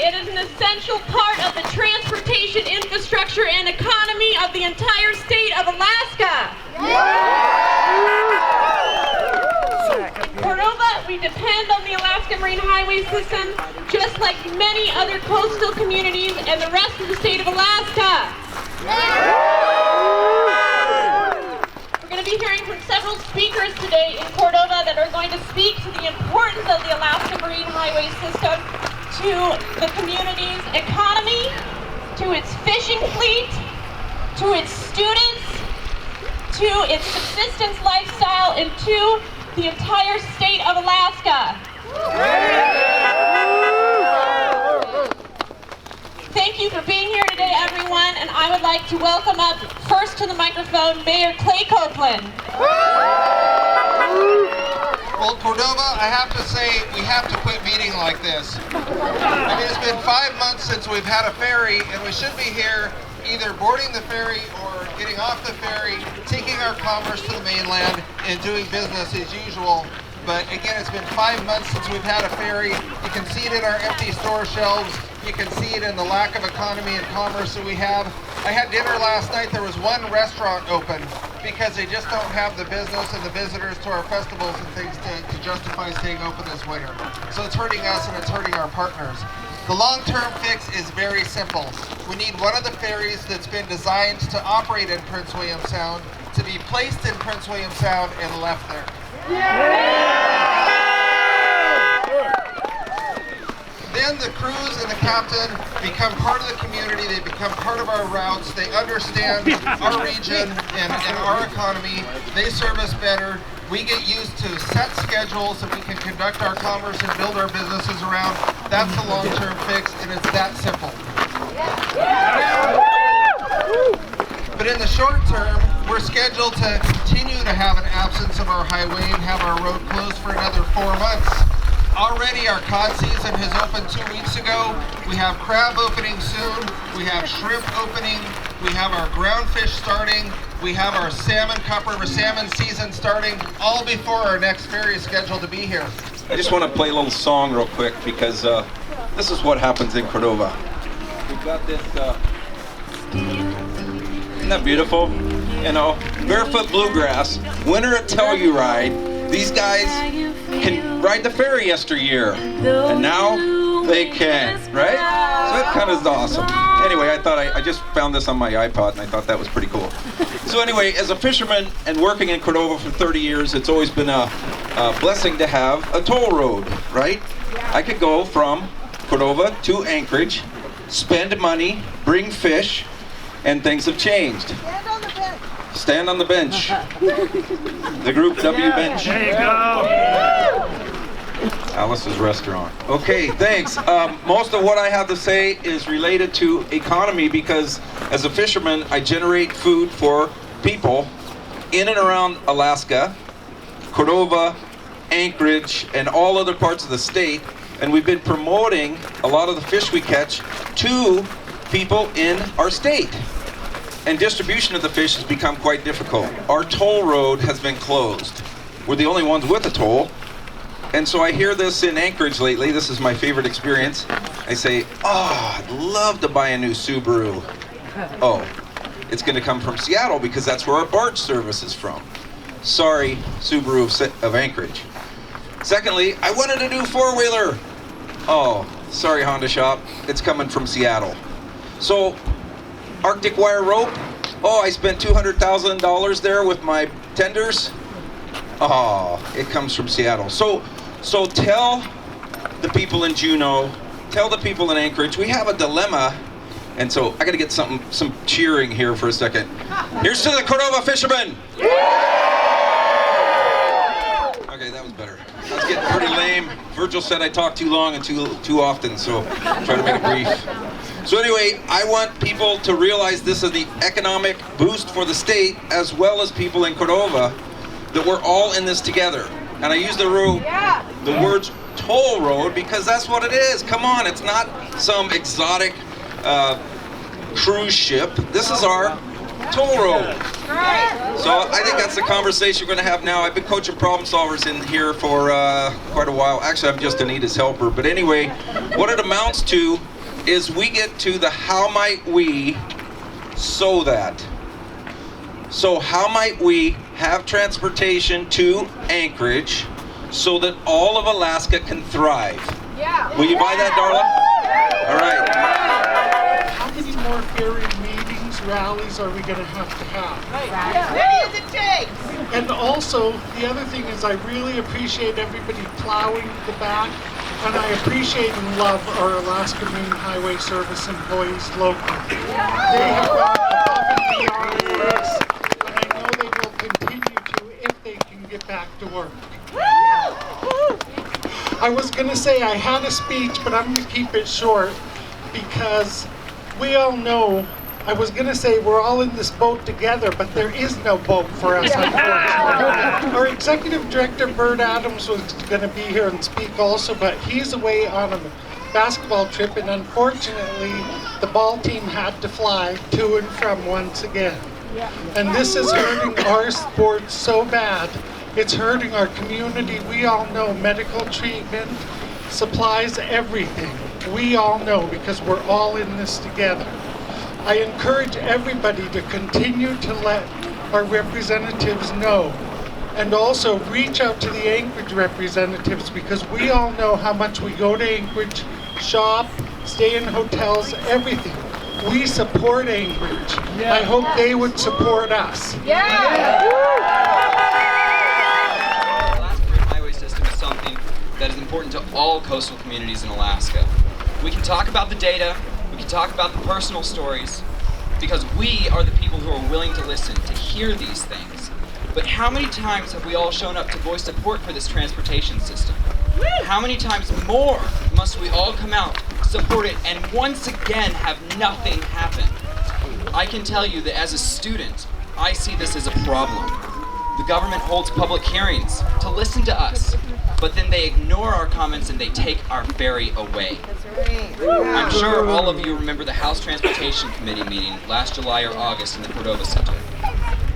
It is an essential part of the transportation infrastructure and economy of the entire state of Alaska. In Cordova, we depend on the Alaska Marine Highway System, just like many other coastal communities and the rest of the state of Alaska. We're going to be hearing from several speakers today in Cordova that are going to speak to the importance of the Alaska Marine Highway System to the community's economy, to its fishing fleet, to its students, to its subsistence lifestyle, and to the entire state of Alaska. Thank you for being here today, everyone, and I would like to welcome up first to the microphone Mayor Clay Copeland. Well, Cordova, I have to say, we have to quit meeting like this. I mean, it's been 5 months since we've had a ferry, and we should be here either boarding the ferry or getting off the ferry, taking our commerce to the mainland, and doing business as usual. But again, it's been 5 months since we've had a ferry. You can see it in our empty store shelves. You can see it in the lack of economy and commerce that we have. I had dinner last night. There was one restaurant open because they just don't have the business and the visitors to our festivals and things to justify staying open this winter. So it's hurting us and it's hurting our partners. The long-term fix is very simple. We need one of the ferries that's been designed to operate in Prince William Sound to be placed in Prince William Sound and left there. Then the crews and the captain become part of the community, they become part of our routes, they understand our region and our economy, they serve us better, we get used to set schedules that we can conduct our commerce and build our businesses around. That's the long-term fix, and it's that simple. But in the short term, we're scheduled to continue to have an absence of our highway and have our road closed for another 4 months. Already our cod season has opened 2 weeks ago. We have crab opening soon. We have shrimp opening. We have our ground fish starting. We have our salmon, Cup River salmon season starting, all before our next ferry is scheduled to be here. I just want to play a little song real quick because this is what happens in Cordova. We've got this, isn't that beautiful? You know, barefoot bluegrass, winter at Telluride. These guys can ride the ferry yesteryear, and now they can, right? So that kind of is awesome. Anyway, I thought I just found this on my iPod, and I thought that was pretty cool. So anyway, as a fisherman and working in Cordova for 30 years, it's always been a blessing to have a toll road, right? I could go from Cordova to Anchorage, spend money, bring fish, and things have changed. Stand on the bench. The group W Bench. There you go. Alice's Restaurant. Okay, thanks. Most of what I have to say is related to economy because as a fisherman, I generate food for people in and around Alaska, Cordova, Anchorage, and all other parts of the state. And we've been promoting a lot of the fish we catch to people in our state. And distribution of the fish has become quite difficult. Our toll road has been closed. We're the only ones with a toll. And so I hear this in Anchorage lately. This is my favorite experience. I say, oh, I'd love to buy a new Subaru. Oh, it's going to come from Seattle because that's where our barge service is from. Sorry, Subaru of Anchorage. Secondly, I wanted a new four-wheeler. Oh, sorry, Honda shop. It's coming from Seattle. So, Arctic wire rope. Oh, I spent $200,000 there with my tenders. Oh, it comes from Seattle. So tell the people in Juneau, tell the people in Anchorage, we have a dilemma. And so I got to get some cheering here for a second. Here's to the Cordova fishermen. Okay, that was better. I was getting pretty lame. Virgil said I talk too long and too often, so try to make it brief. So anyway, I want people to realize this is the economic boost for the state as well as people in Cordova, that we're all in this together. And I use the words toll road because that's what it is. Come on, it's not some exotic cruise ship. This is our toll road. So I think that's the conversation we're going to have now. I've been coaching problem solvers in here for quite a while. Actually, I'm just Anita's helper. But anyway, what it amounts to is we get to the how might we so that. So how might we have transportation to Anchorage so that all of Alaska can thrive? Yeah. Will you buy that, Darla? All right. How many more ferry meetings, rallies are we going to have? Many as it takes. And also, the other thing is I really appreciate everybody plowing the back, and I appreciate and love our Alaska Marine Highway Service employees locally. They have gone above and beyond for us, and I know they will continue to if they can get back to work. I was going to say I had a speech, but I'm going to keep it short because we all know, I was going to say we're all in this boat together, but there is no boat for us, unfortunately. Our executive director, Bert Adams, was going to be here and speak also, but he's away on a basketball trip, and unfortunately, the ball team had to fly to and from once again. And this is hurting our sports so bad. It's hurting our community. We all know medical treatment, supplies, everything. We all know because we're all in this together. I encourage everybody to continue to let our representatives know, and also reach out to the Anchorage representatives because we all know how much we go to Anchorage, shop, stay in hotels, everything. We support Anchorage. I hope they would support us. Yeah. Alaska Marine Highway System is something that is important to all coastal communities in Alaska. We can talk about the data, we can talk about the personal stories, because we are the people who are willing to listen, to hear these things. But how many times have we all shown up to voice support for this transportation system? How many times more must we all come out, support it, and once again have nothing happen? I can tell you that as a student, I see this as a problem. The government holds public hearings to listen to us, but then they ignore our comments and they take our ferry away. I'm sure all of you remember the House Transportation Committee meeting last July or August in the Cordova Center.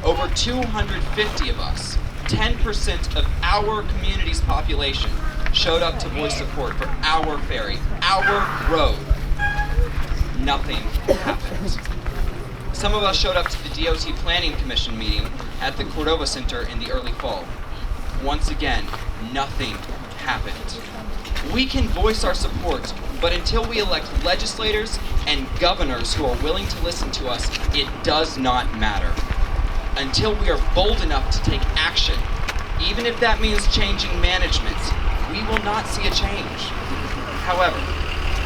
Over 250 of us, 10% of our community's population, showed up to voice support for our ferry, our road. Nothing happened. Some of us showed up to the DOT Planning Commission meeting at the Cordova Center in the early fall. Once again, nothing happened. We can voice our support, but until we elect legislators and governors who are willing to listen to us, it does not matter. Until we are bold enough to take action, even if that means changing management, we will not see a change. However,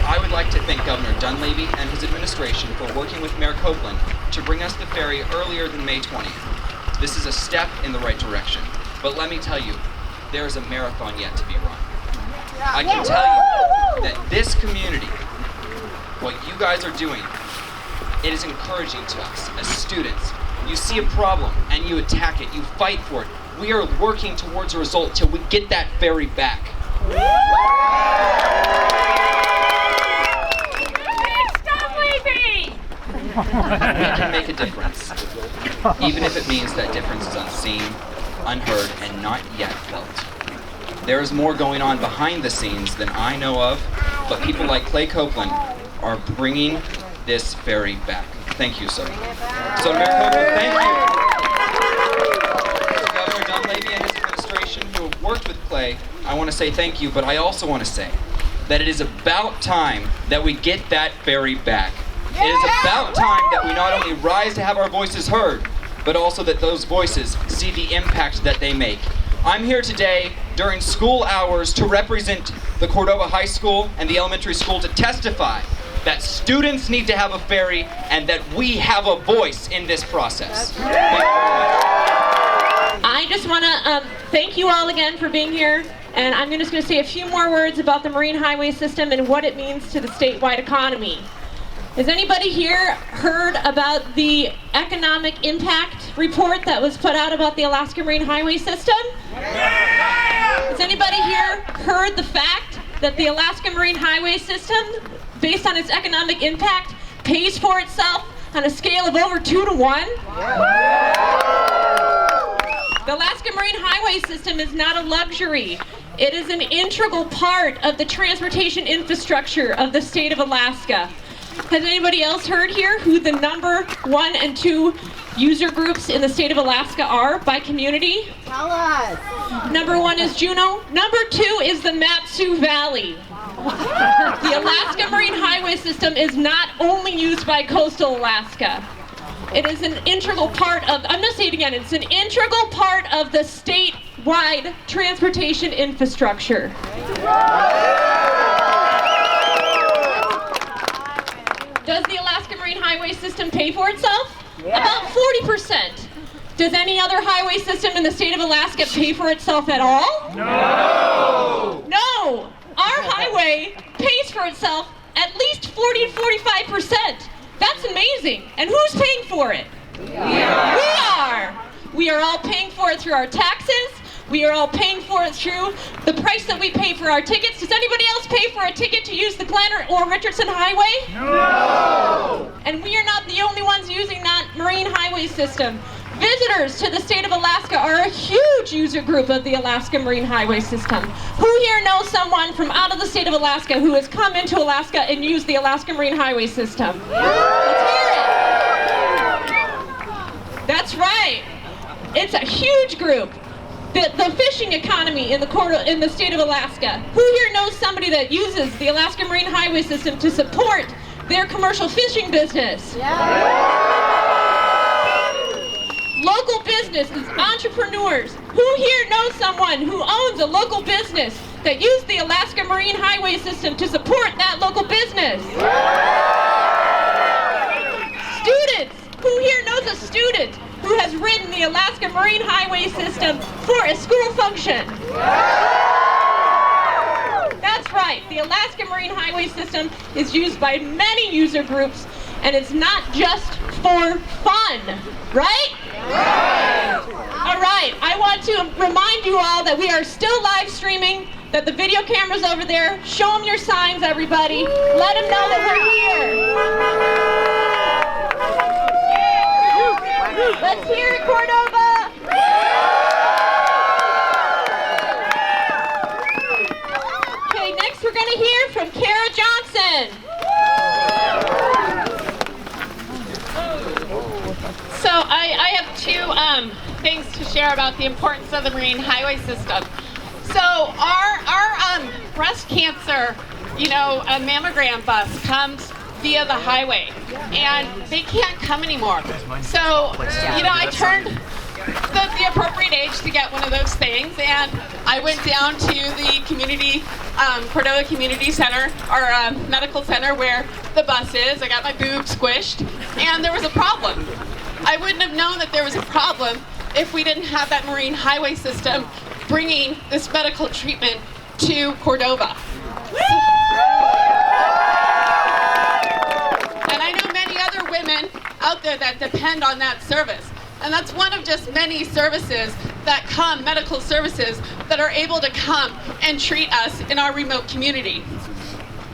I would like to thank Governor Dunleavy and his administration for working with Mayor Copeland to bring us the ferry earlier than May 20th. This is a step in the right direction, but let me tell you, there is a marathon yet to be run. I can tell you that this community, what you guys are doing, it is encouraging to us as students. You see a problem and you attack it, you fight for it. We are working towards a result till we get that ferry back. We can make a difference, even if it means that difference is unseen, unheard, and not yet felt. There is more going on behind the scenes than I know of, but people like Clay Copeland are bringing this ferry back. Thank you, sir. So, Mayor Copeland, thank you. To Governor Dunleavy and his administration who have worked with Clay, I want to say thank you, but I also want to say that it is about time that we get that ferry back. It is about time that we not only rise to have our voices heard, but also that those voices see the impact that they make. I'm here today during school hours to represent the Cordova High School and the elementary school to testify that students need to have a ferry and that we have a voice in this process. Thank you very much. I just want to thank you all again for being here, and I'm just going to say a few more words about the Marine Highway System and what it means to the statewide economy. Has anybody here heard about the economic impact report that was put out about the Alaska Marine Highway System? Has anybody here heard the fact that the Alaska Marine Highway System, based on its economic impact, pays for itself on a scale of over 2 to 1? The Alaska Marine Highway System is not a luxury. It is an integral part of the transportation infrastructure of the state of Alaska. Has anybody else heard here who the number 1 and 2 user groups in the state of Alaska are by community? Tell us. Number 1 is Juneau. Number 2 is the Mat-Su Valley. The Alaska Marine Highway System is not only used by coastal Alaska. It is an integral part of, I'm going to say it again, it's an integral part of the statewide transportation infrastructure. Does the Alaska Marine Highway System pay for itself? Yeah. About 40%. Does any other highway system in the state of Alaska pay for itself at all? No! No! Our highway pays for itself at least 40 to 45%. That's amazing. And who's paying for it? We are. We are all paying for it through our taxes. We are all paying for it through the price that we pay for our tickets. Does anybody else pay for a ticket to use the Glen or Richardson Highway? No! And we are not the only ones using that marine highway system. Visitors to the state of Alaska are a huge user group of the Alaska Marine Highway System. Who here knows someone from out of the state of Alaska who has come into Alaska and used the Alaska Marine Highway System? Let's hear it. That's right. It's a huge group. The fishing economy in the state of Alaska. Who here knows somebody that uses the Alaska Marine Highway System to support their commercial fishing business? Local businesses, entrepreneurs. Who here knows someone who owns a local business that used the Alaska Marine Highway System to support that local business? Students. Who here knows a student who has ridden the Alaska Marine Highway System for a school function? That's right. The Alaska Marine Highway System is used by many user groups, and it's not just for fun, right? All right. I want to remind you all that we are still live streaming, that the video camera's over there. Show them your signs, everybody. Let them know that we're here. Let's hear it, Cordova! Okay, next we're going to hear from Kara Johnson. So I have two things to share about the importance of the marine highway system. So our breast cancer, a mammogram bus comes via the highway, and they can't come anymore. So, I turned the appropriate age to get one of those things, and I went down to the community, Cordova Community Center, or medical center where the bus is. I got my boob squished, and there was a problem. I wouldn't have known that there was a problem if we didn't have that marine highway system bringing this medical treatment to Cordova. And I know many other women out there that depend on that service. And that's one of just many services that come, medical services, that are able to come and treat us in our remote community.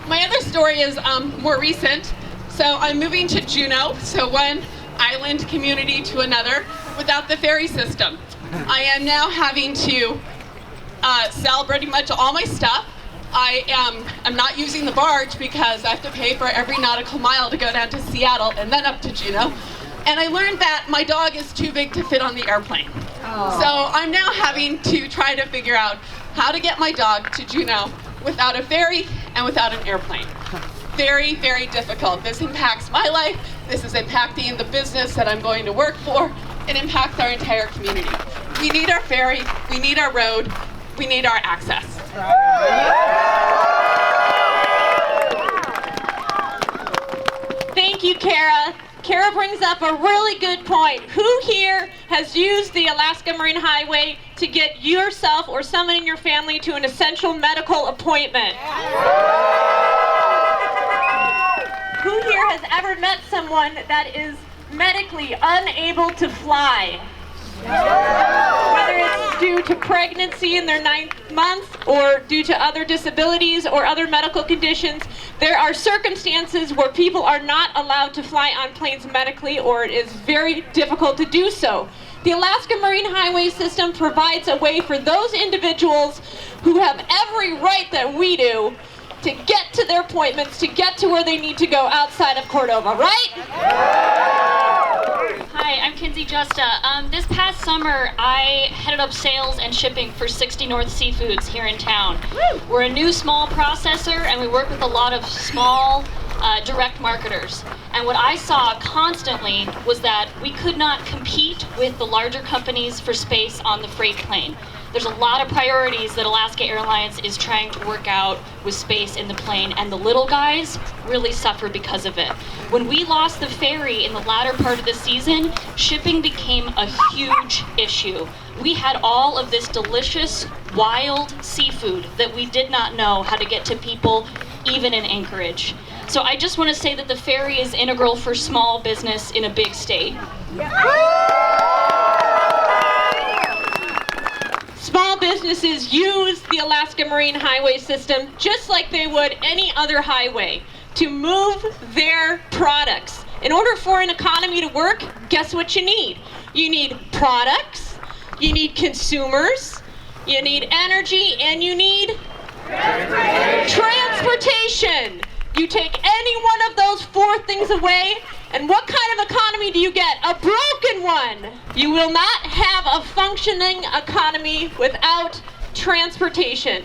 My other story is more recent. So I'm moving to Juneau, so one island community to another, without the ferry system. I am now having to sell pretty much all my stuff. I'm not using the barge because I have to pay for every nautical mile to go down to Seattle and then up to Juneau. And I learned that my dog is too big to fit on the airplane. Oh. So I'm now having to try to figure out how to get my dog to Juneau without a ferry and without an airplane. Very, very difficult. This impacts my life. This is impacting the business that I'm going to work for. It impacts our entire community. We need our ferry. We need our road. We need our access. Thank you, Kara. Kara brings up a really good point. Who here has used the Alaska Marine Highway to get yourself or someone in your family to an essential medical appointment? Who here has ever met someone that is medically unable to fly? Whether it's due to pregnancy in their 9th month or due to other disabilities or other medical conditions, there are circumstances where people are not allowed to fly on planes medically, or it is very difficult to do so. The Alaska Marine Highway System provides a way for those individuals who have every right that we do to get to their appointments, to get to where they need to go outside of Cordova, right? Hi, I'm Kinsey Justa. This past summer, I headed up sales and shipping for 60 North Seafoods here in town. We're a new small processor, and we work with a lot of small direct marketers. And what I saw constantly was that we could not compete with the larger companies for space on the freight plane. There's a lot of priorities that Alaska Airlines is trying to work out with space in the plane, and the little guys really suffer because of it. When we lost the ferry in the latter part of the season, shipping became a huge issue. We had all of this delicious, wild seafood that we did not know how to get to people, even in Anchorage. So I just want to say that the ferry is integral for small business in a big state. Small businesses use the Alaska Marine Highway System just like they would any other highway to move their products. In order for an economy to work, guess what you need? You need products, you need consumers, you need energy, and you need transportation. You take any one of those four things away, and what kind of economy do you get? A broken one. You will not have a functioning economy without transportation.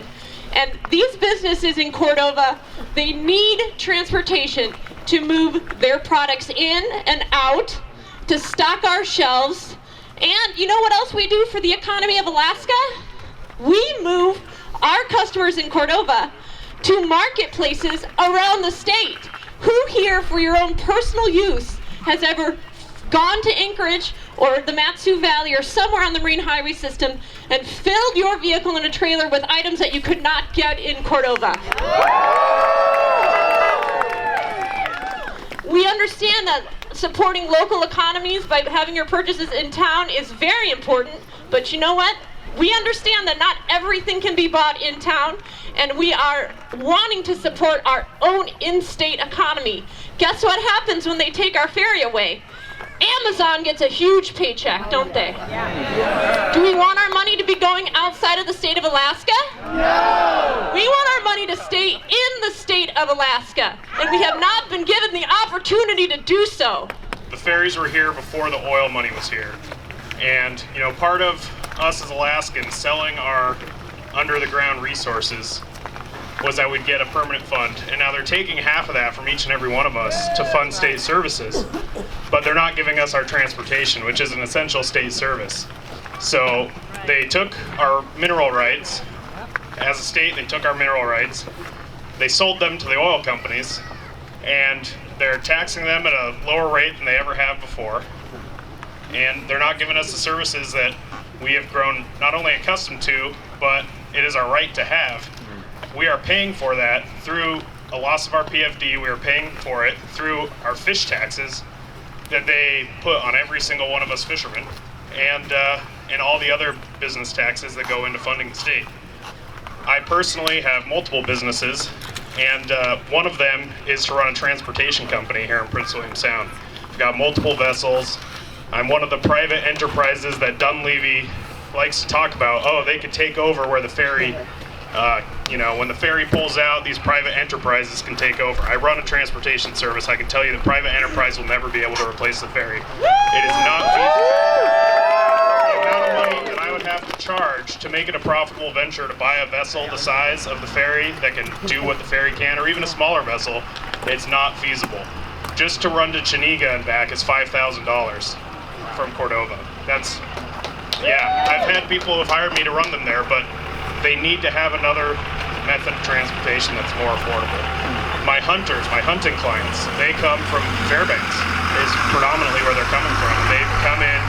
And these businesses in Cordova, they need transportation to move their products in and out, to stock our shelves. And you know what else we do for the economy of Alaska? We move our customers in Cordova to marketplaces around the state. Who here, for your own personal use, has ever gone to Anchorage or the Mat-Su Valley or somewhere on the Marine Highway System and filled your vehicle in a trailer with items that you could not get in Cordova? We understand that supporting local economies by having your purchases in town is very important, but you know what? We understand that not everything can be bought in town, and we are wanting to support our own in-state economy. Guess what happens when they take our ferry away? Amazon gets a huge paycheck, don't they? Do we want our money to be going outside of the state of Alaska? No! We want our money to stay in the state of Alaska, and we have not been given the opportunity to do so. The ferries were here before the oil money was here. And, you know, part of us as Alaskans selling our under-the-ground resources was that we'd get a permanent fund. And now they're taking half of that from each and every one of us to fund state services. But they're not giving us our transportation, which is an essential state service. So they took our mineral rights. As a state, they took our mineral rights. They sold them to the oil companies. And they're taxing them at a lower rate than they ever have before. And they're not giving us the services that we have grown not only accustomed to, but it is our right to have. We are paying for that through a loss of our PFD. We are paying for it through our fish taxes that they put on every single one of us fishermen, and all the other business taxes that go into funding the state. I personally have multiple businesses, and one of them is to run a transportation company here in Prince William Sound. I've got multiple vessels. I'm one of the private enterprises that Dunleavy likes to talk about. Oh, they could take over where the ferry, when the ferry pulls out, these private enterprises can take over. I run a transportation service. I can tell you the private enterprise will never be able to replace the ferry. It is not feasible. The amount of money that I would have to charge to make it a profitable venture to buy a vessel the size of the ferry that can do what the ferry can, or even a smaller vessel, it's not feasible. Just to run to Chiniga and back is $5,000 from Cordova. I've had people who have hired me to run them there, but they need to have another method of transportation that's more affordable. My hunters, my hunting clients, they come from Fairbanks, is predominantly where they're coming from. They come in,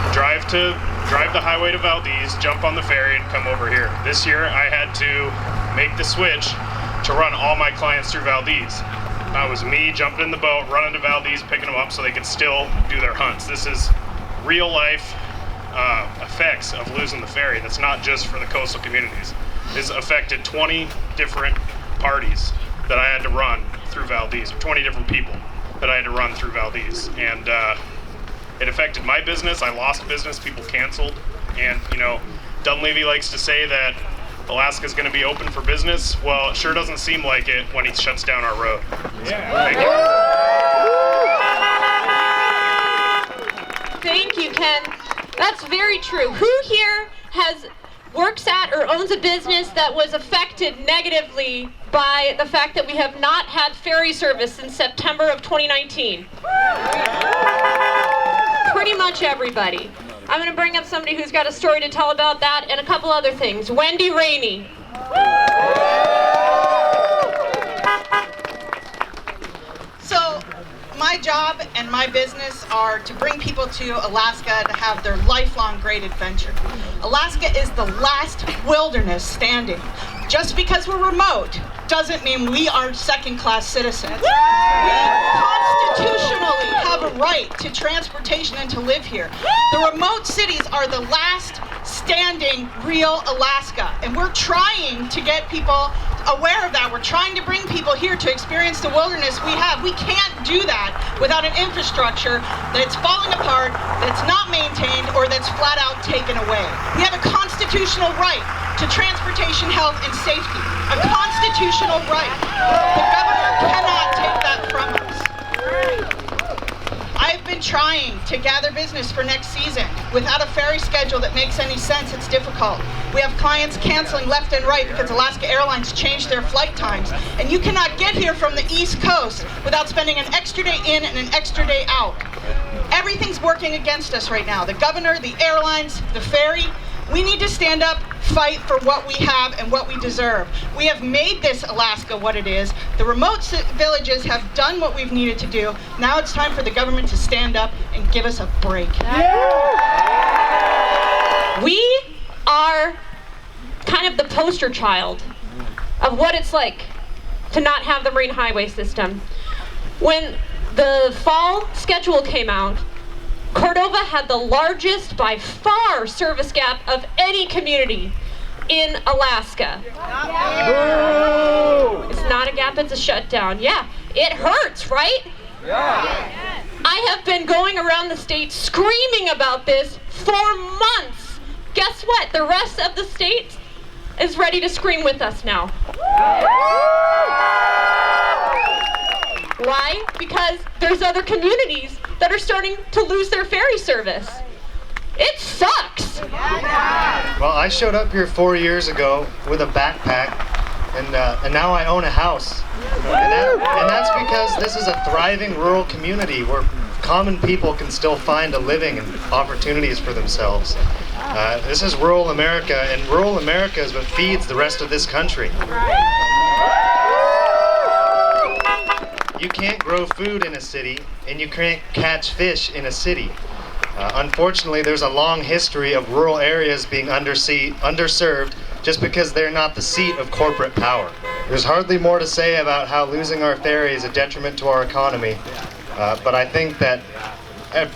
drive the highway to Valdez, jump on the ferry, and come over here. This year, I had to make the switch to run all my clients through Valdez. That was me jumping in the boat, running to Valdez, picking them up so they could still do their hunts. This is real life effects of losing the ferry. That's not just for the coastal communities. This affected 20 different parties that I had to run through Valdez, or 20 different people that I had to run through Valdez. And It affected my business. I lost business. People canceled. And, you know, Dunleavy likes to say that Alaska's going to be open for business. Well, it sure doesn't seem like it when he shuts down our road. Thank you. Thank you, Ken. That's very true. Who here works at or owns a business that was affected negatively by the fact that we have not had ferry service since September of 2019? Pretty much everybody. I'm going to bring up somebody who's got a story to tell about that and a couple other things. Wendy Rainey. So, my job and my business are to bring people to Alaska to have their lifelong great adventure. Alaska is the last wilderness standing. Just because we're remote doesn't mean we are second-class citizens. We constitutionally have a right to transportation and to live here. The remote cities are the last standing real Alaska, and we're trying to get people aware of that. We're trying to bring people here to experience the wilderness we have. We can't do that without an infrastructure that's falling apart, that's not maintained, or that's flat out taken away. We have a constitutional right to transportation, health, and safety. A constitutional right. The governor cannot take that from us. I've been trying to gather business for next season. Without a ferry schedule that makes any sense, it's difficult. We have clients canceling left and right because Alaska Airlines changed their flight times. And you cannot get here from the East Coast without spending an extra day in and an extra day out. Everything's working against us right now. The governor, the airlines, the ferry. We need to stand up, fight for what we have and what we deserve. We have made this Alaska what it is. The remote villages have done what we've needed to do. Now it's time for the government to stand up and give us a break. We are kind of the poster child of what it's like to not have the Marine Highway System. When the fall schedule came out, Cordova had the largest, by far, service gap of any community in Alaska. It's not a gap, it's a shutdown. Yeah, it hurts, right? Yeah. I have been going around the state screaming about this for months. Guess what? The rest of the state is ready to scream with us now. Why? Because there's other communities that are starting to lose their ferry service. It sucks. Well, I showed up here 4 years ago with a backpack, and now I own a house. And that's because this is a thriving rural community where common people can still find a living and opportunities for themselves. This is rural America, and rural America is what feeds the rest of this country. You can't grow food in a city, and you can't catch fish in a city. Unfortunately, there's a long history of rural areas being underserved just because they're not the seat of corporate power. There's hardly more to say about how losing our ferry is a detriment to our economy, but I think that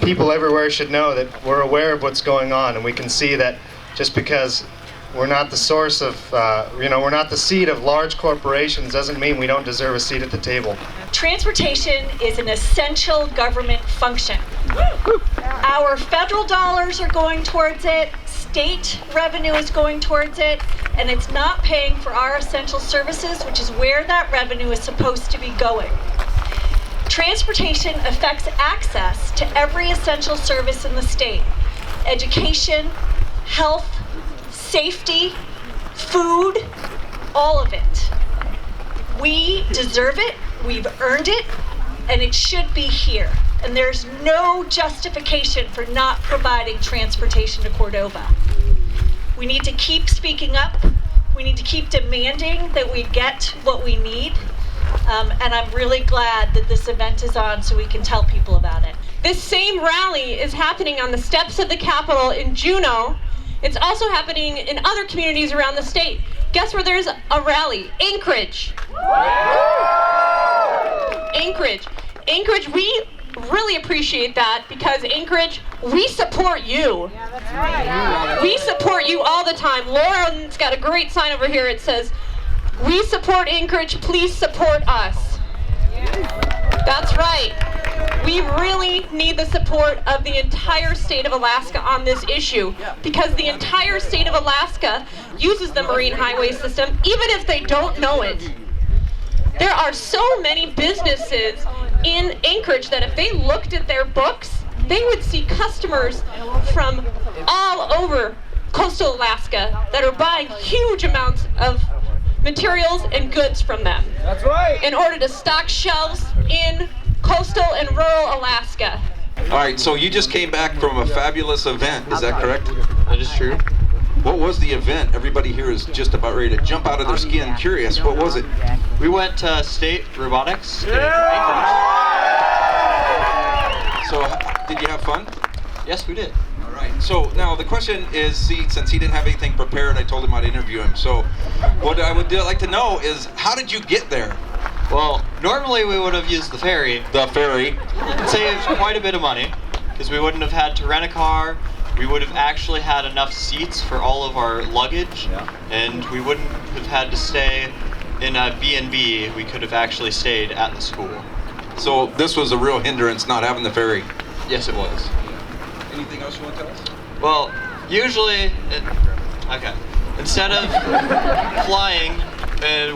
people everywhere should know that we're aware of what's going on, and we can see that just because we're not the source of, we're not the seat of large corporations doesn't mean we don't deserve a seat at the table. Transportation is an essential government function. Our federal dollars are going towards it, state revenue is going towards it, and it's not paying for our essential services, which is where that revenue is supposed to be going. Transportation affects access to every essential service in the state. Education, health, safety, food, all of it. We deserve it, we've earned it, and it should be here. And there's no justification for not providing transportation to Cordova. We need to keep speaking up. We need to keep demanding that we get what we need. And I'm really glad that this event is on so we can tell people about it. This same rally is happening on the steps of the Capitol in Juneau. It's also happening in other communities around the state. Guess where there's a rally? Anchorage. Anchorage, we really appreciate that because Anchorage, we support you. Yeah, that's right. We support you all the time. Lauren's got a great sign over here. It says, "We support Anchorage, please support us." That's right. We really need the support of the entire state of Alaska on this issue, because the entire state of Alaska uses the Marine Highway System, even if they don't know it. There are so many businesses in Anchorage that if they looked at their books, they would see customers from all over coastal Alaska that are buying huge amounts of materials and goods from them. That's right. In order to stock shelves in coastal and rural Alaska. All right, so you just came back from a fabulous event, is that correct? That is true. What was the event? Everybody here is just about ready to jump out of their skin, curious. What was it? We went to State Robotics. So, did you have fun? Yes, we did. All right. So now the question is, see, since he didn't have anything prepared, I told him I'd interview him. So what I would like to know is, how did you get there? Well, normally we would have used the ferry. The ferry. It saved quite a bit of money, because we wouldn't have had to rent a car. We would have actually had enough seats for all of our luggage, and we wouldn't have had to stay in a B&B. We could have actually stayed at the school. So this was a real hindrance, not having the ferry. Yes, it was. Anything else you want to tell us? Well, usually, instead of flying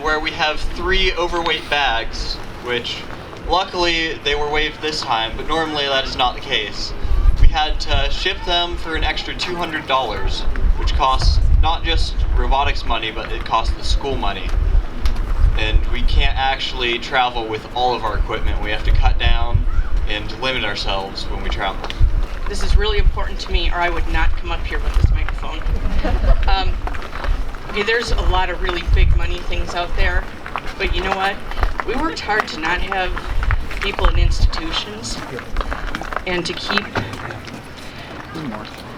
where we have 3 overweight bags, which luckily they were waived this time, but normally that is not the case. We had to ship them for an extra $200, which costs not just robotics money, but it costs the school money. And we can't actually travel with all of our equipment. We have to cut down and limit ourselves when we travel. This is really important to me, or I would not come up here with this microphone. Okay, there's a lot of really big money things out there, but you know what? We worked hard to not have people in institutions, and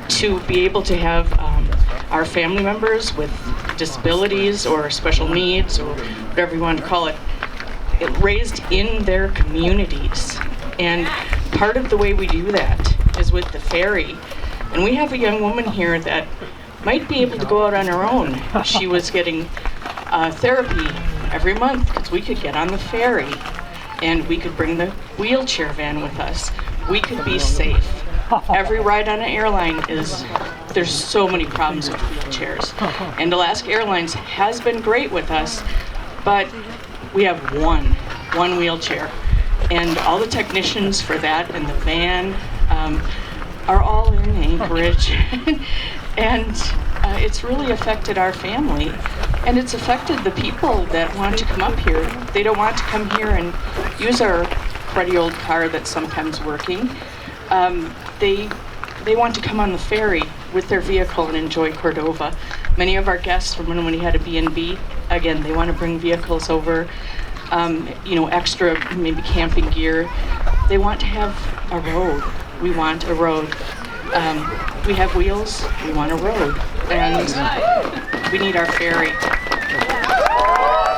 to be able to have our family members with disabilities or special needs, or whatever you want to call it, raised in their communities. And part of the way we do that is with the ferry. And we have a young woman here that might be able to go out on her own. She was getting therapy every month because we could get on the ferry and we could bring the wheelchair van with us. We could be safe. Every ride on an airline there's so many problems with wheelchairs. And Alaska Airlines has been great with us, but we have one wheelchair. And all the technicians for that and the van are all in Anchorage. And it's really affected our family. And it's affected the people that want to come up here. They don't want to come here and use our cruddy old car that's sometimes working. They want to come on the ferry with their vehicle and enjoy Cordova. Many of our guests from when we had a B&B, again, they want to bring vehicles over, extra maybe camping gear. They want to have a road. We want a road. We have wheels, we want a road, and we need our ferry.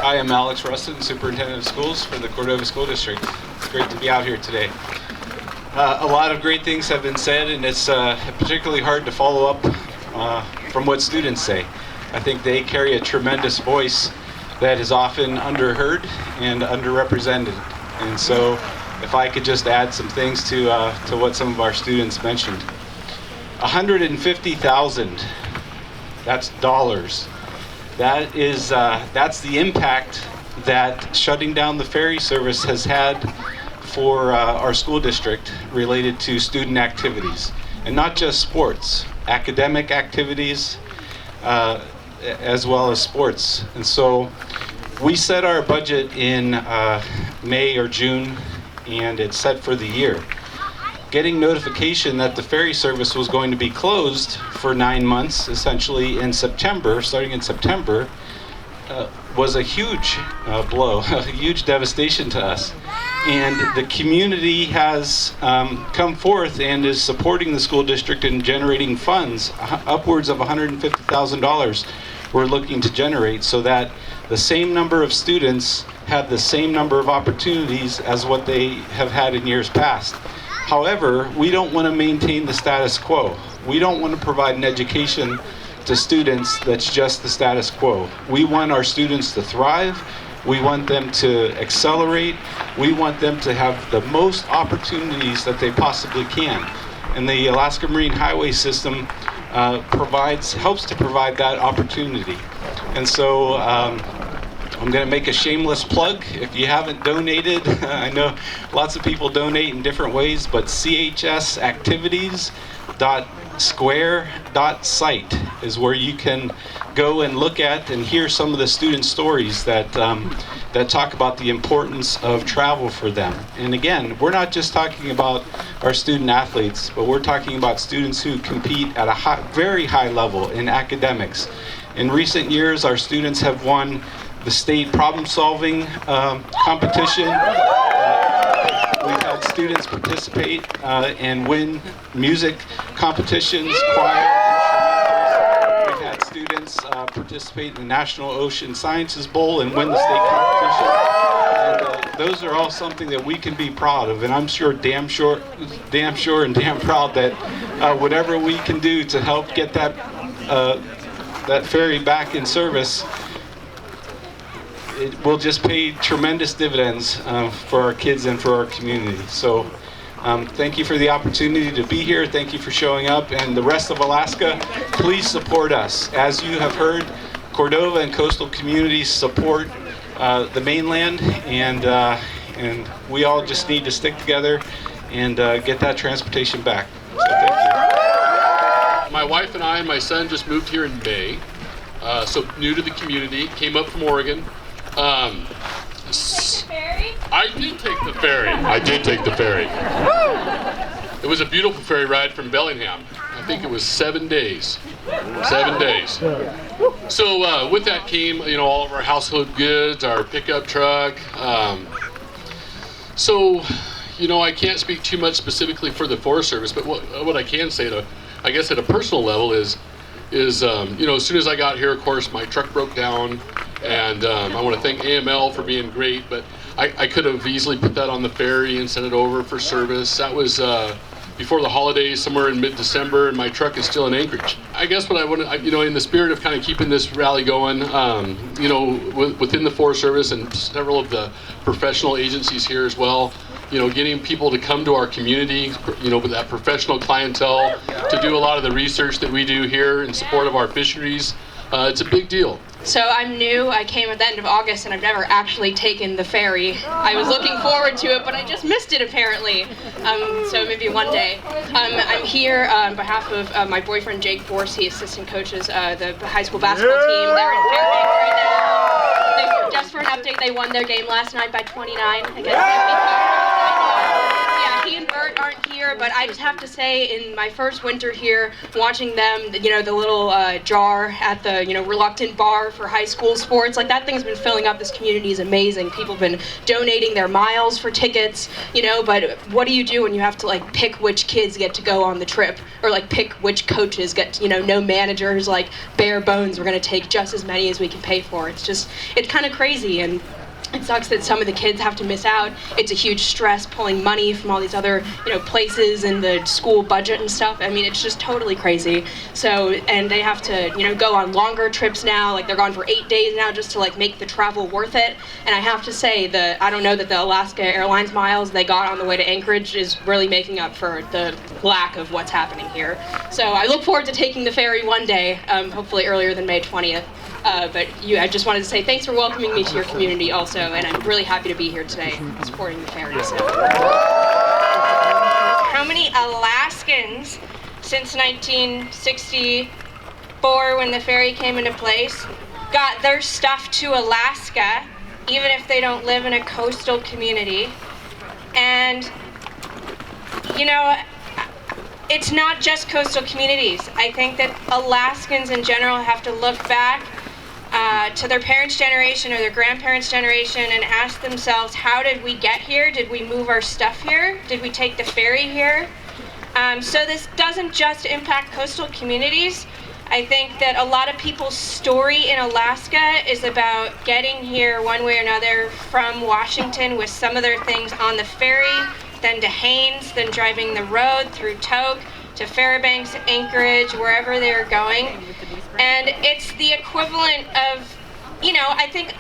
Hi, I'm Alex Rustin, Superintendent of Schools for the Cordova School District. It's great to be out here today. A lot of great things have been said, and it's particularly hard to follow up from what students say. I think they carry a tremendous voice that is often underheard and underrepresented. And so if I could just add some things to what some of our students mentioned. 150,000, that's dollars. That's the impact that shutting down the ferry service has had for our school district related to student activities, and not just sports, academic activities, as well as sports. And so we set our budget in May or June, and it's set for the year. Getting notification that the ferry service was going to be closed for 9 months, essentially in September, starting in September, was a huge blow, a huge devastation to us. And the community has come forth and is supporting the school district in generating funds, upwards of $150,000 we're looking to generate, so that the same number of students have the same number of opportunities as what they have had in years past. However, we don't want to maintain the status quo. We don't want to provide an education to students that's just the status quo. We want our students to thrive. We want them to accelerate. We want them to have the most opportunities that they possibly can. And the Alaska Marine Highway System helps to provide that opportunity. And so I'm going to make a shameless plug. If you haven't donated, I know lots of people donate in different ways, but chsactivities.square.site is where you can go and look at and hear some of the student stories that talk about the importance of travel for them. And again, we're not just talking about our student athletes, but we're talking about students who compete at a very high level in academics. In recent years, our students have won the state problem-solving competition. We've had students participate and win music competitions, choir, instrumentals. We've had students participate in the National Ocean Sciences Bowl and win the state competition. And those are all something that we can be proud of. And I'm damn sure and damn proud that whatever we can do to help get that ferry back in service, it will just pay tremendous dividends for our kids and for our community. So thank you for the opportunity to be here. Thank you for showing up. And the rest of Alaska, please support us. As you have heard, Cordova and coastal communities support the mainland, and we all just need to stick together and get that transportation back. So thank you. My wife and I and my son just moved here in May, so new to the community, came up from Oregon. Ferry? I did take the ferry. I did take the ferry. It was a beautiful ferry ride from Bellingham. I think it was 7 days. 7 days. So with that came, all of our household goods, our pickup truck. So, I can't speak too much specifically for the Forest Service, but what I can say, I guess at a personal level, is as soon as I got here, of course, my truck broke down. And I want to thank AML for being great, but I could have easily put that on the ferry and sent it over for service. That was before the holidays, somewhere in mid-December, and my truck is still in Anchorage. I guess what I want to, in the spirit of kind of keeping this rally going, within the Forest Service and several of the professional agencies here as well, getting people to come to our community, with that professional clientele, to do a lot of the research that we do here in support of our fisheries. It's a big deal. So I'm new. I came at the end of August, and I've never actually taken the ferry. I was looking forward to it, but I just missed it apparently. So maybe one day. I'm here on behalf of my boyfriend Jake Force. He assistant coaches the high school basketball team. They're in Fairbanks right now. Just for an update, they won their game last night by 29 against MVP. Yeah, he and Bert aren't here, but I just have to say, in my first winter here, watching them, the little jar at the, reluctant bar for high school sports, like that thing's been filling up. This community is amazing. People have been donating their miles for tickets, but what do you do when you have to pick which kids get to go on the trip, or pick which coaches get, no managers, bare bones, we're going to take just as many as we can pay for. It's kind of crazy, and it sucks that some of the kids have to miss out. It's a huge stress pulling money from all these other, places in the school budget and stuff. I mean, it's just totally crazy. So, and they have to, go on longer trips now. They're gone for 8 days now just to make the travel worth it. And I have to say I don't know that the Alaska Airlines miles they got on the way to Anchorage is really making up for the lack of what's happening here. So I look forward to taking the ferry one day, hopefully earlier than May 20th. I just wanted to say thanks for welcoming me to your community also, and I'm really happy to be here today supporting the ferry. So. How many Alaskans since 1964, when the ferry came into place, got their stuff to Alaska, even if they don't live in a coastal community? And, it's not just coastal communities. I think that Alaskans in general have to look back to their parents' generation or their grandparents' generation and ask themselves, how did we get here? Did we move our stuff here? Did we take the ferry here? So this doesn't just impact coastal communities. I think that a lot of people's story in Alaska is about getting here one way or another from Washington with some of their things on the ferry, then to Haines, then driving the road through Tok to Fairbanks, Anchorage, wherever they were going. And it's the equivalent of, I think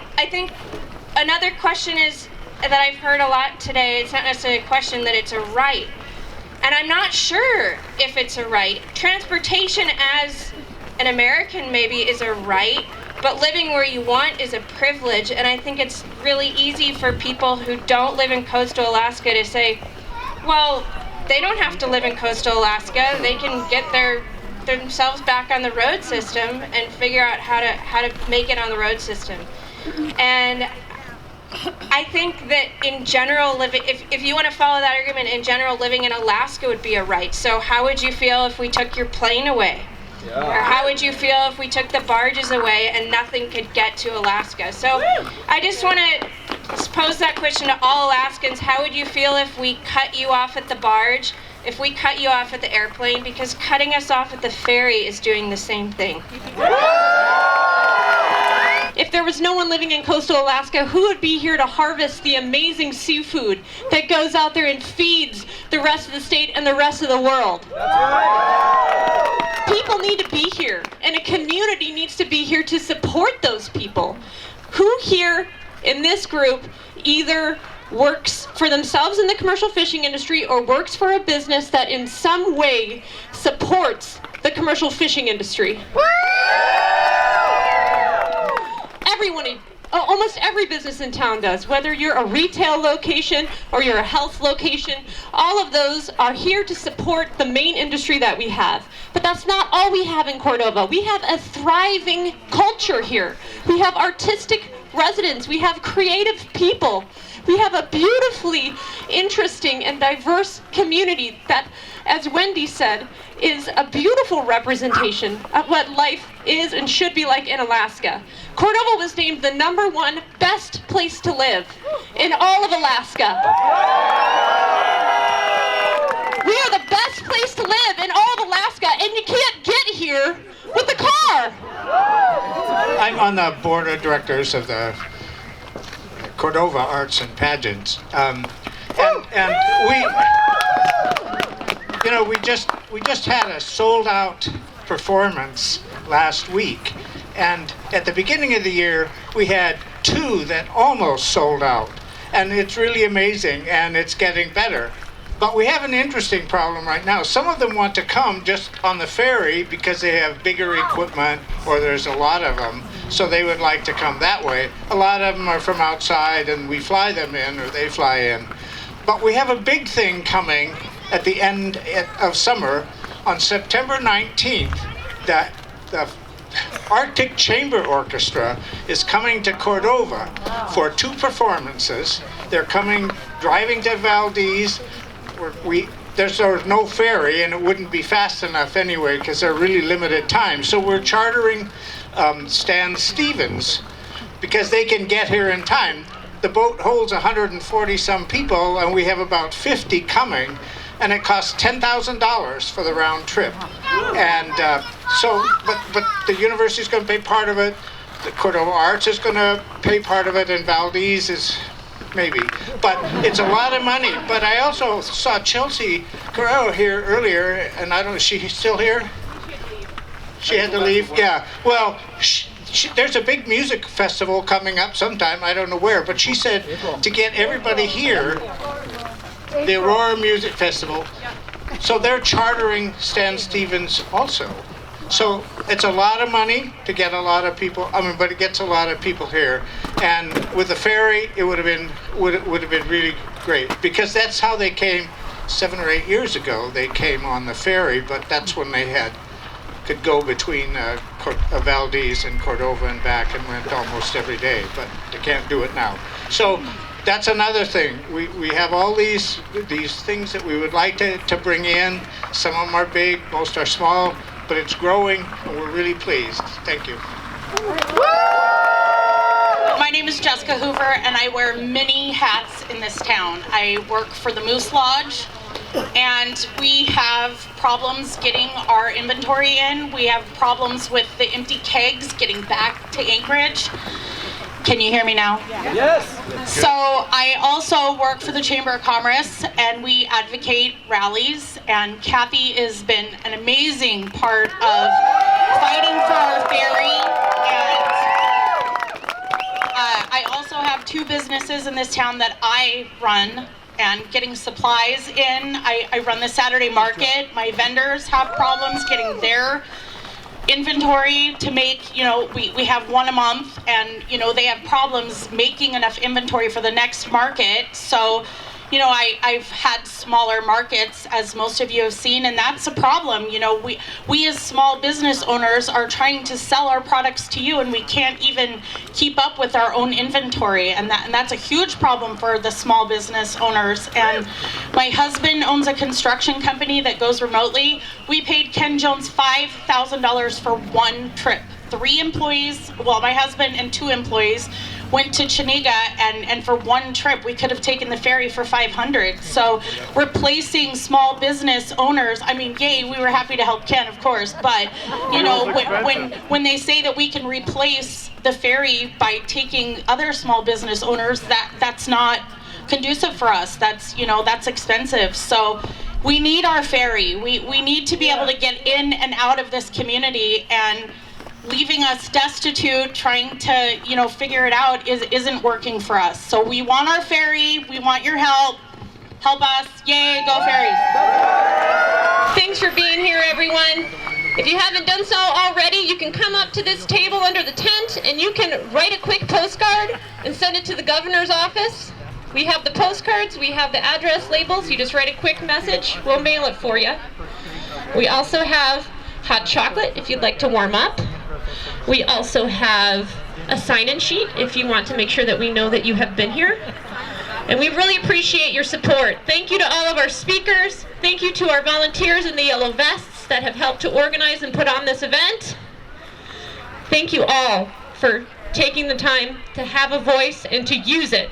another question is that I've heard a lot today, it's not necessarily a question, that it's a right. And I'm not sure if it's a right. Transportation as an American maybe is a right, but living where you want is a privilege. And I think it's really easy for people who don't live in coastal Alaska to say, well, they don't have to live in coastal Alaska. They can get themselves back on the road system and figure out how to make it on the road system. And I think that in general, if you want to follow that argument, in general, living in Alaska would be a right. So how would you feel if we took your plane away? Yeah. Or how would you feel if we took the barges away and nothing could get to Alaska? So I just want to pose that question to all Alaskans. How would you feel if we cut you off at the barge, if we cut you off at the airplane? Because cutting us off at the ferry is doing the same thing. If there was no one living in coastal Alaska, who would be here to harvest the amazing seafood that goes out there and feeds the rest of the state and the rest of the world? People need to be here, and a community needs to be here to support those people. Who here in this group either works for themselves in the commercial fishing industry or works for a business that in some way supports the commercial fishing industry? Everyone, almost every business in town does, whether you're a retail location or you're a health location. All of those are here to support the main industry that we have. But that's not all we have in Cordova. We have a thriving culture here. We have artistic residents. We have creative people. We have a beautifully interesting and diverse community that, as Wendy said, is a beautiful representation of what life is and should be like in Alaska. Cordova was named the #1 best place to live in all of Alaska. We are the best place to live in all of Alaska, and you can't get here with the car. I'm on the board of directors of the Cordova Arts and Pageants, and we just had a sold-out performance last week, and at the beginning of the year we had 2 that almost sold out, and it's really amazing, and it's getting better. But we have an interesting problem right now. Some of them want to come just on the ferry because they have bigger equipment, or there's a lot of them, so they would like to come that way. A lot of them are from outside and we fly them in, or they fly in. But we have a big thing coming at the end of summer on September 19th. The Arctic Chamber Orchestra is coming to Cordova for 2 performances. They're coming, driving to Valdez. There's no ferry, and it wouldn't be fast enough anyway because they're really limited time. So we're chartering Stan Stevens because they can get here in time. The boat holds 140 some people, and we have about 50 coming, and it costs $10,000 for the round trip. And but the university's going to pay part of it. The Cordova Arts is going to pay part of it, and Valdez is maybe. But it's a lot of money. But I also saw Chelsea Carrero here earlier, and I don't know, is she still here? She had to leave? Yeah. Well, there's a big music festival coming up sometime, I don't know where, but she said to get everybody here, the Aurora Music Festival, so they're chartering Stan Stevens also. So it's a lot of money to get a lot of people, but it gets a lot of people here. And with the ferry, it would have been really great, because that's how they came 7 or 8 years ago. They came on the ferry, but that's when they could go between Valdez and Cordova and back, and went almost every day, but they can't do it now. So that's another thing. We have all these things that we would like to bring in. Some of them are big, most are small, but it's growing, and we're really pleased. Thank you. My name is Jessica Hoover, and I wear many hats in this town. I work for the Moose Lodge, and we have problems getting our inventory in. We have problems with the empty kegs getting back to Anchorage. Can you hear me now? Yes. So I also work for the Chamber of Commerce, and we advocate rallies, and Kathy has been an amazing part of fighting for our ferry, and I also have 2 businesses in this town that I run and getting supplies in. I run the Saturday market. My vendors have problems getting their inventory to make, we have one a month, and they have problems making enough inventory for the next market. So I've had smaller markets, as most of you have seen, and that's a problem. We as small business owners are trying to sell our products to you, and we can't even keep up with our own inventory, and that's a huge problem for the small business owners. And my husband owns a construction company that goes remotely. We paid Ken Jones $5,000 for one trip. 3 employees, well, my husband and 2 employees went to Chiniga, and for one trip we could have taken the ferry for $500. So replacing small business owners, I mean, yay, we were happy to help Ken, of course, but when they say that we can replace the ferry by taking other small business owners, that's not conducive for us. That's expensive. So we need our ferry. We need to be able to get in and out of this community, and leaving us destitute, trying to, figure it out isn't working for us. So we want our ferry. We want your help. Help us. Yay, go ferries. Thanks for being here, everyone. If you haven't done so already, you can come up to this table under the tent and you can write a quick postcard and send it to the governor's office. We have the postcards, we have the address labels. You just write a quick message, we'll mail it for you. We also have hot chocolate if you'd like to warm up. We also have a sign-in sheet if you want to make sure that we know that you have been here. And we really appreciate your support. Thank you to all of our speakers. Thank you to our volunteers in the yellow vests that have helped to organize and put on this event. Thank you all for taking the time to have a voice and to use it.